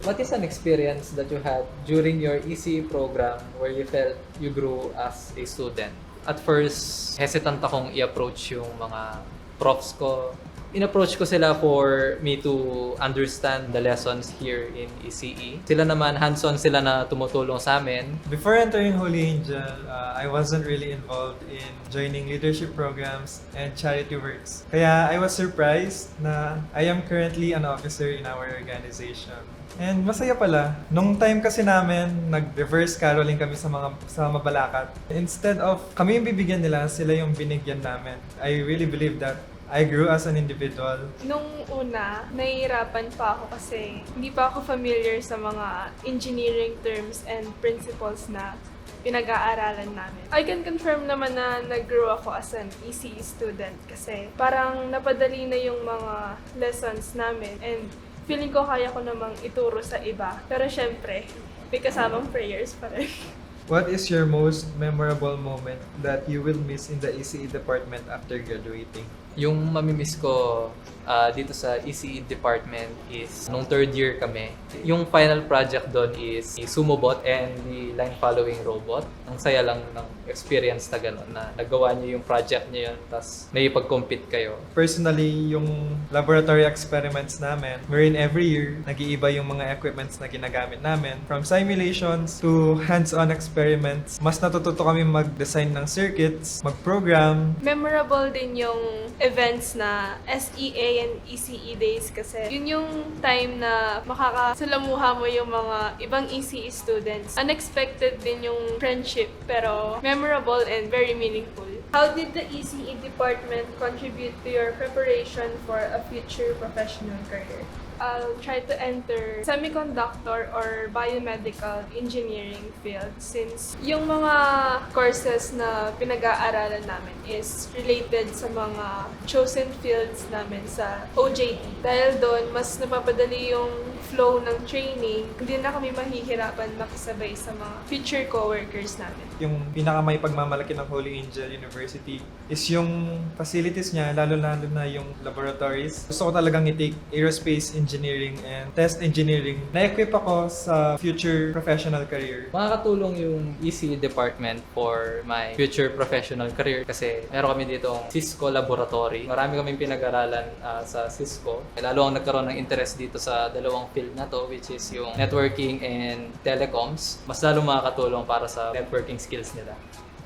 What is an experience that you had during your ECE program where you felt you grew as a student? At first, hesitant akong i-approach yung mga profs ko. In-approach ko sila for me to understand the lessons here in ECE. Sila naman, hands-on sila na tumutulong sa amin. Before entering Holy Angel, I wasn't really involved in joining leadership programs and charity works. Kaya I was surprised na I am currently an officer in our organization. And masaya pala. Nung time kasi namin, nag-reverse caroling kami sa Mabalacat. Instead of kami yung bibigyan nila, sila yung binigyan namin. I really believe that I grew as an individual. Nung una, nahihirapan pa ako kasi hindi pa ako familiar sa mga engineering terms and principles na pinag-aaralan namin. I can confirm naman na nag-grow ako as an ECE student kasi parang napadali na yung mga lessons namin and feeling ko kaya ko namang ituro sa iba. Pero syempre, may kasamang prayers pa rin. What is your most memorable moment that you will miss in the ECE department after graduating? Yung mamimiss ko dito sa ECE department is nung third year kami. Yung final project doon is the Sumobot and the line following robot. Ang saya lang ng experience na gano'n na nagawa niyo yung project niyo yun tapos may pag-compete kayo. Personally, yung laboratory experiments namin, wherein every year, nag-iiba yung mga equipments na ginagamit namin. From simulations to hands-on experiments, mas natututo kami mag-design ng circuits, mag-program. Memorable din yung events na SEA and ECE days kasi yun yung time na makakasalamuha mo yung mga ibang ECE students. Unexpected din yung friendship pero memorable and very meaningful. How did the ECE department contribute to your preparation for a future professional career? I'll try to enter semiconductor or biomedical engineering field since yung mga courses na pinag-aaralan namin is related sa mga chosen fields namin sa OJT. Dahil doon, mas napapadali yung flow ng training, hindi na kami mahihirapan makisabay sa mga future co-workers namin. Yung pinakamay pagmamalaki ng Holy Angel University is yung facilities niya, lalo-lalo na yung laboratories. Gusto ko talagang i-take aerospace engineering and test engineering. Na-equip ako sa future professional career. Makakatulong yung ECE department for my future professional career kasi meron kami dito ang Cisco Laboratory. Marami kaming pinag-aralan sa Cisco. Lalo ang nagkaroon ng interest dito sa dalawang field na to which is yung networking and telecoms. Mas lalo makakatulong para sa networking skills nila.